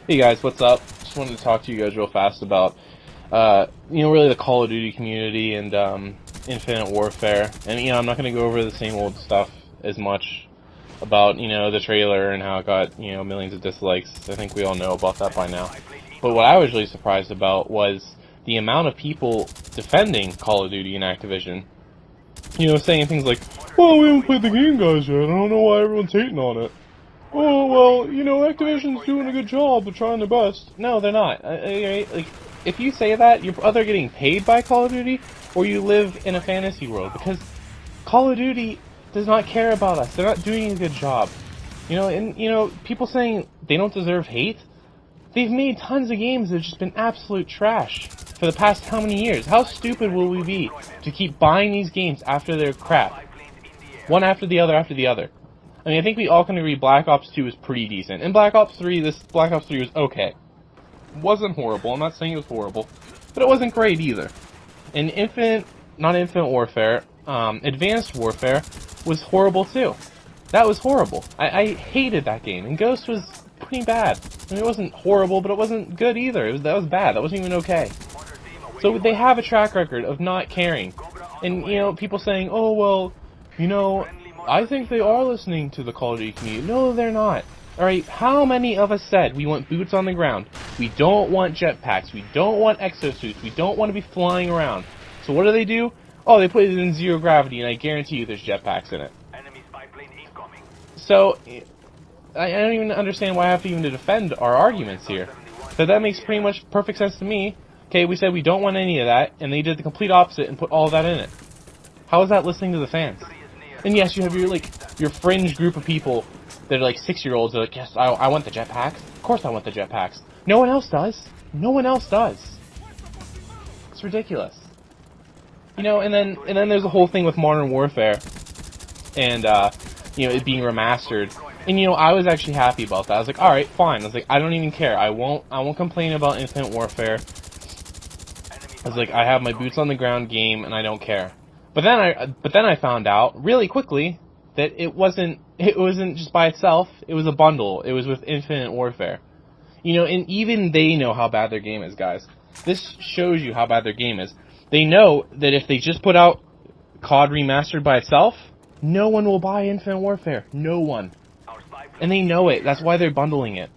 Hey guys, what's up? Just wanted to talk to you guys real fast about, really the Call of Duty community and Infinite Warfare. And I'm not going to go over the same old stuff as much about the trailer and how it got millions of dislikes. I think we all know about that by now. But what I was really surprised about was the amount of people defending Call of Duty and Activision. Saying things like, "Well, we haven't played the game, guys, yet. I don't know why everyone's hating on it. Oh, well, Activision's doing a good job. They're trying their best." No, they're not. Like, if you say that, you're either getting paid by Call of Duty, or you live in a fantasy world, because Call of Duty does not care about us. They're not doing a good job. People saying they don't deserve hate, they've made tons of games that have just been absolute trash for the past how many years? How stupid will we be to keep buying these games after they're crap? One after the other after the other. I mean, I think we all can agree Black Ops 2 is pretty decent. And Black Ops 3 was okay. It wasn't horrible. I'm not saying it was horrible. But it wasn't great either. And Advanced Warfare was horrible too. That was horrible. I hated that game. And Ghost was pretty bad. I mean, it wasn't horrible, but it wasn't good either. That was bad. That wasn't even okay. So they have a track record of not caring. And, people saying, "Oh, well, I think they are listening to the Call of Duty community." No, they're not. Alright, how many of us said we want boots on the ground? We don't want jetpacks. We don't want exosuits. We don't want to be flying around. So what do? Oh, they put it in zero gravity, and I guarantee you there's jetpacks in it. So, I don't even understand why I have to even defend our arguments here. So that makes pretty much perfect sense to me. Okay, we said we don't want any of that, and they did the complete opposite and put all of that in it. How is that listening to the fans? And yes, you have your fringe group of people that are like 6-year-olds that are like, "Yes, I want the jetpacks. Of course I want the jetpacks." No one else does. No one else does. It's ridiculous. And then there's the whole thing with Modern Warfare and it being remastered. And I was actually happy about that. I was like, "All right, fine." I was like, "I don't even care. I won't complain about Infinite Warfare." I was like, "I have my boots on the ground game and I don't care." But then I found out really quickly that it wasn't just by itself. It was a bundle. It was with Infinite Warfare. And even they know how bad their game is, guys. This shows you how bad their game is. They know that if they just put out COD Remastered by itself, no one will buy Infinite Warfare. No one. And they know it. That's why they're bundling it.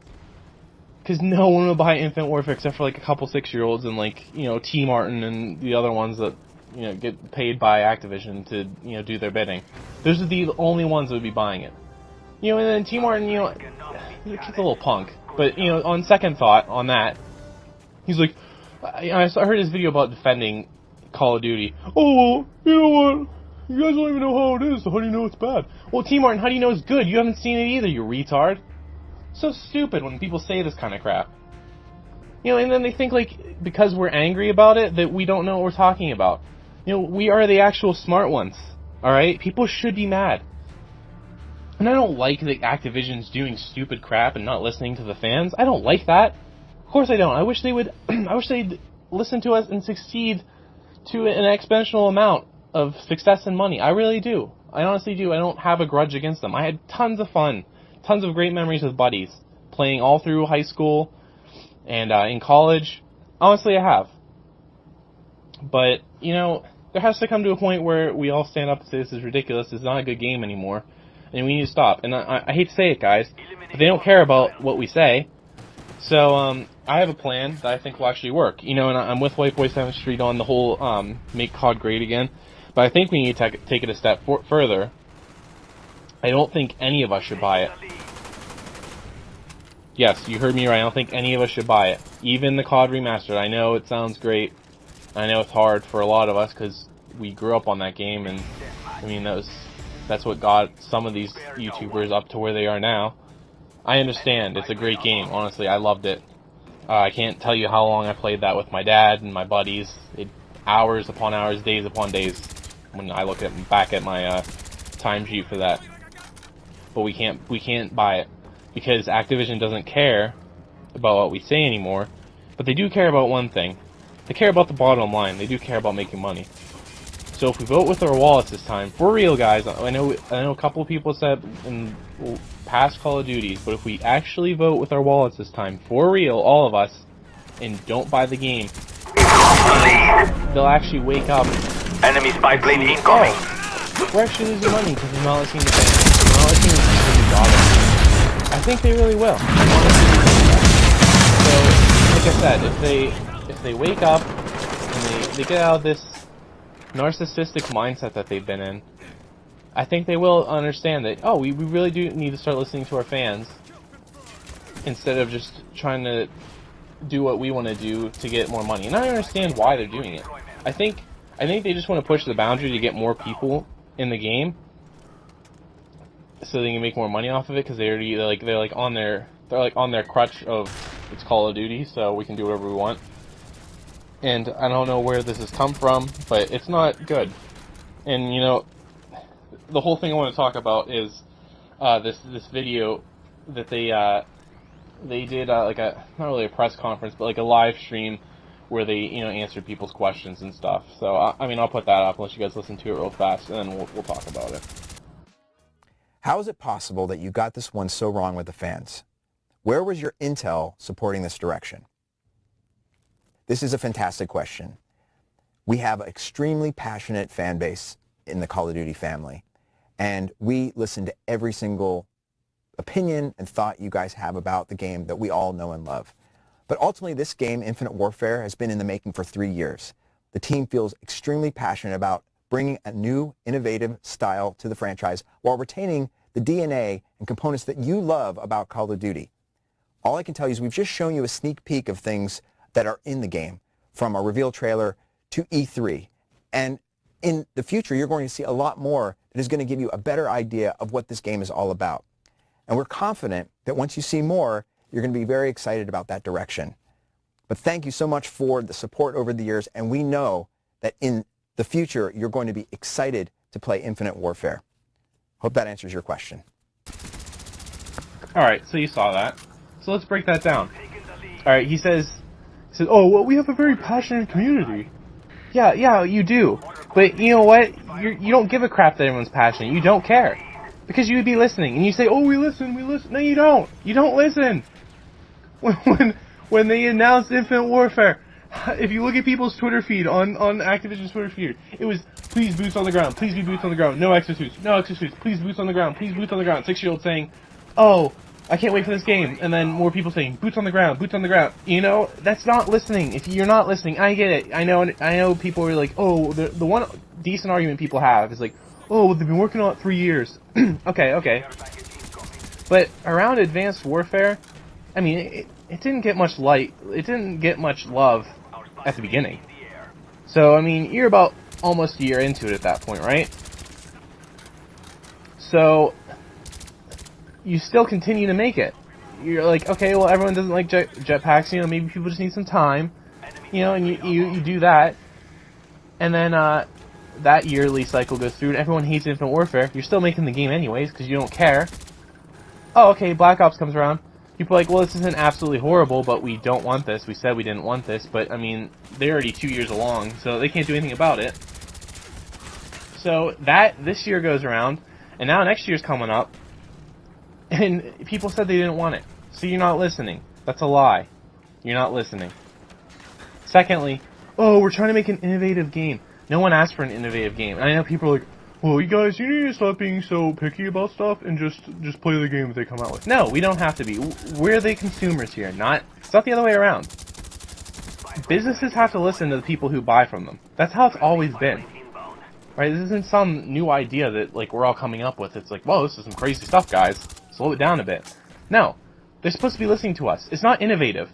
Because no one will buy Infinite Warfare except for like a couple 6-year-olds and T. Martin and the other ones that get paid by Activision to do their bidding. Those are the only ones that would be buying it. And then T. Martin, he's a little punk. But on second thought on that, he's like, I heard his video about defending Call of Duty. "Oh, well, you know what? You guys don't even know how it is, so how do you know it's bad?" Well, T. Martin, how do you know it's good? You haven't seen it either, you retard. So stupid when people say this kind of crap. And then they think because we're angry about it that we don't know what we're talking about. We are the actual smart ones. Alright? People should be mad. And I don't like that Activision's doing stupid crap and not listening to the fans. I don't like that. Of course I don't. I wish they would I wish they'd listen to us and succeed to an exponential amount of success and money. I really do. I honestly do. I don't have a grudge against them. I had tons of fun. Tons of great memories with buddies. Playing all through high school and in college. Honestly, I have. But, there has to come to a point where we all stand up and say this is ridiculous, this is not a good game anymore, and we need to stop. And I hate to say it, guys, but they don't care about what we say. So, I have a plan that I think will actually work. And I'm with White Boy 7th Street on the whole make COD great again. But I think we need to take it a step further. I don't think any of us should buy it. Yes, you heard me right. I don't think any of us should buy it. Even the COD Remastered. I know it sounds great. I know it's hard for a lot of us because we grew up on that game, and I mean that's what got some of these YouTubers up to where they are now. I understand. It's a great game. Honestly, I loved it. I can't tell you how long I played that with my dad and my buddies. Hours upon hours, days upon days. When I look back at my timesheet for that. But we can't buy it because Activision doesn't care about what we say anymore. But they do care about one thing. They care about the bottom line. They do care about making money. So if we vote with our wallets this time, for real, guys, I know a couple of people said in past Call of Duties, but if we actually vote with our wallets this time, for real, all of us, and don't buy the game, they'll actually wake up. Enemy spy plane incoming. Oh, we're actually losing money because we're not listening to fans. We're not listening to people who got us. I think they really will. So, like I said, if they wake up and they get out of this narcissistic mindset that they've been in, I think they will understand that, oh, we really do need to start listening to our fans instead of just trying to do what we want to do to get more money. And I understand why they're doing it. I think they just want to push the boundary to get more people in the game so they can make more money off of it, because they're on their crutch of it's Call of Duty, so we can do whatever we want. And I don't know where this has come from, but it's not good. And, you know, the whole thing I want to talk about is this video that they did, like a, not really a press conference, but like a live stream where they, you know, answered people's questions and stuff. So, I mean, I'll put that up unless you guys listen to it real fast, and then we'll talk about it. How is it possible that you got this one so wrong with the fans? Where was your intel supporting this direction? This is a fantastic question. We have an extremely passionate fan base in the Call of Duty family, and we listen to every single opinion and thought you guys have about the game that we all know and love. But ultimately, this game, Infinite Warfare, has been in the making for 3 years. The team feels extremely passionate about bringing a new, innovative style to the franchise while retaining the DNA and components that you love about Call of Duty. All I can tell you is we've just shown you a sneak peek of things that are in the game, from our reveal trailer to E3. And in the future, you're going to see a lot more that is going to give you a better idea of what this game is all about. And we're confident that once you see more, you're going to be very excited about that direction. But thank you so much for the support over the years, and we know that in the future, you're going to be excited to play Infinite Warfare. Hope that answers your question. Alright, so you saw that. So let's break that down. Alright, he says, oh, well, we have a very passionate community. Yeah, you do. But you know what? You don't give a crap that everyone's passionate. You don't care. Because you would be listening. And you say, oh, we listen. No, you don't. You don't listen. When they announced Infinite Warfare, if you look at people's Twitter feed, on Activision's Twitter feed, it was, please boots on the ground. Please be boots on the ground. No extra suits. No extra suits. Please boots on the ground. Please boots on the ground. 6-year-old saying, oh, I can't wait for this game. And then more people saying, boots on the ground, boots on the ground. You know, that's not listening. If you're not listening, I get it. I know people are like, oh, the one decent argument people have is like, oh, well, they've been working on it 3 years. Okay. But around Advanced Warfare, I mean, it didn't get much light. It didn't get much love at the beginning. So, I mean, you're about almost a year into it at that point, right? So you still continue to make it. You're like, okay, well, everyone doesn't like jetpacks, you know, maybe people just need some time, you know, and you do that. And then, that yearly cycle goes through and everyone hates Infinite Warfare. You're still making the game anyways, because you don't care. Oh, okay, Black Ops comes around. People are like, well, this isn't absolutely horrible, but we don't want this. We said we didn't want this, but, I mean, they're already 2 years along, so they can't do anything about it. So, this year goes around, and now next year's coming up, and people said they didn't want it. So you're not listening. That's a lie. You're not listening. Secondly, oh, we're trying to make an innovative game. No one asked for an innovative game. And I know people are like, well, you guys, you need to stop being so picky about stuff and just play the game that they come out with. No, we don't have to be. We're the consumers here, it's not the other way around. Businesses have to listen to the people who buy from them. That's how it's always been. Right? This isn't some new idea that, like, we're all coming up with. It's like, whoa, this is some crazy stuff, guys. Slow it down a bit. No. They're supposed to be listening to us. It's not innovative.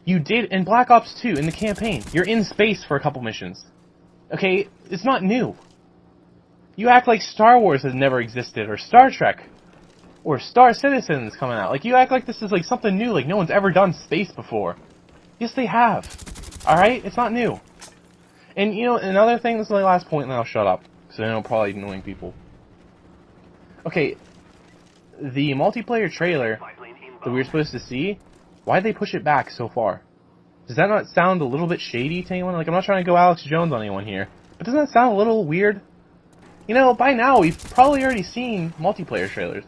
You did in Black Ops 2, in the campaign. You're in space for a couple missions. Okay? It's not new. You act like Star Wars has never existed, or Star Trek, or Star Citizen is coming out. Like, you act like this is, like, something new, like no one's ever done space before. Yes, they have. Alright? It's not new. And, you know, another thing, this is my last point, and then I'll shut up, because I know I'm probably annoying people. Okay, the multiplayer trailer that we were supposed to see, why'd they push it back so far? Does that not sound a little bit shady to anyone? Like, I'm not trying to go Alex Jones on anyone here, But doesn't that sound a little weird? You know, by now we've probably already seen multiplayer trailers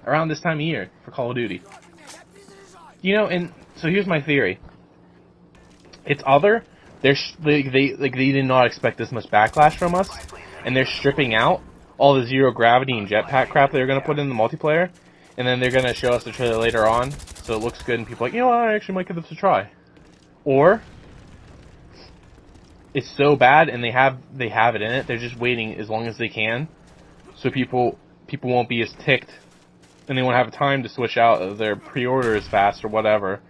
around this time of year for Call of Duty. You know, and so here's my theory. It's either they did not expect this much backlash from us, and they're stripping out all the zero gravity and jetpack crap they're going to put in the multiplayer, and then they're going to show us the trailer later on, so it looks good, and people are like, you know what, I actually might give this a try. Or it's so bad, and they have it in it. They're just waiting as long as they can, so people won't be as ticked, and they won't have time to switch out their pre-orders fast or whatever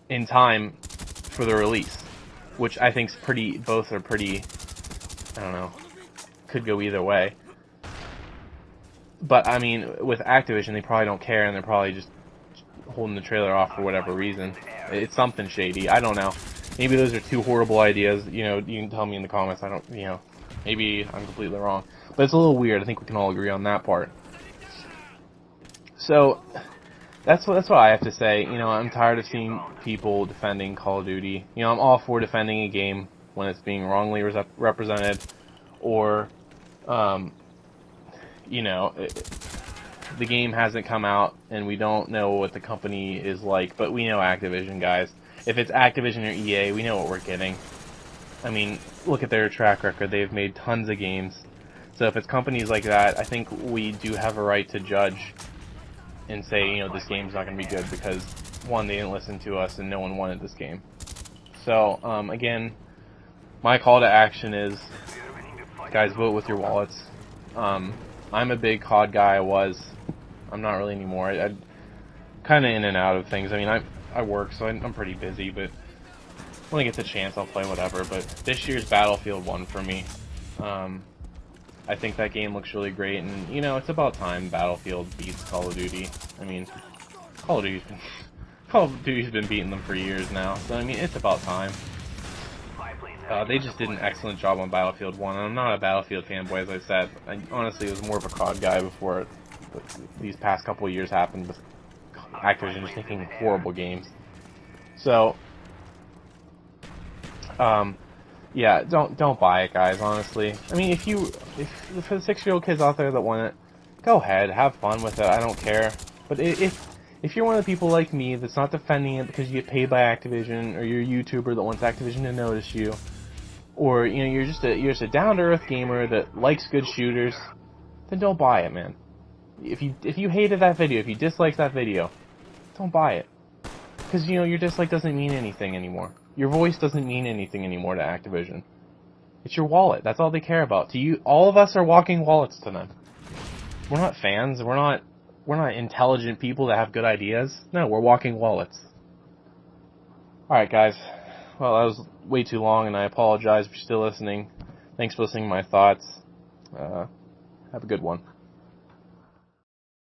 in time for the release, which I think's both are pretty, I don't know, could go either way. But I mean, with Activision, they probably don't care, and they're probably just holding the trailer off for whatever reason. It's something shady. I don't know. Maybe those are two horrible ideas. You know, you can tell me in the comments. I don't, you know, maybe I'm completely wrong. But it's a little weird. I think we can all agree on that part. So that's what I have to say. You know, I'm tired of seeing people defending Call of Duty. You know, I'm all for defending a game when it's being wrongly represented, or, you know, the game hasn't come out and we don't know what the company is like, but we know Activision, guys. If it's Activision or EA, we know what we're getting. I mean, look at their track record. They've made tons of games. So if it's companies like that, I think we do have a right to judge and say, you know, this game's not going to be good because, one, they didn't listen to us and no one wanted this game. So, again, my call to action is, guys, vote with your wallets. I'm a big COD guy. I'm not really anymore. I'm kind of in and out of things. I mean, I work, so I'm pretty busy, but when I get the chance, I'll play whatever. But this year's Battlefield 1 for me. I think that game looks really great, and, you know, it's about time Battlefield beats Call of Duty. I mean, Call of Duty's been beating them for years now, so, I mean, it's about time. They just did an excellent job on Battlefield 1, and I'm not a Battlefield fanboy, as I said. I honestly was more of a COD guy before these past couple of years happened with Activision just making horrible games. So, yeah, don't buy it, guys, honestly. I mean, if for the 6-year-old kids out there that want it, go ahead, have fun with it, I don't care. But if you're one of the people like me that's not defending it because you get paid by Activision, or you're a YouTuber that wants Activision to notice you, or, you know, you're just a down-to-earth gamer that likes good shooters, then don't buy it, man. If you hated that video, if you disliked that video, don't buy it. Because, you know, your dislike doesn't mean anything anymore. Your voice doesn't mean anything anymore to Activision. It's your wallet. That's all they care about. To you, all of us are walking wallets to them. We're not fans. We're not intelligent people that have good ideas. No, we're walking wallets. Alright, guys. Well, that was way too long, and I apologize if you're still listening. Thanks for listening to my thoughts. Have a good one.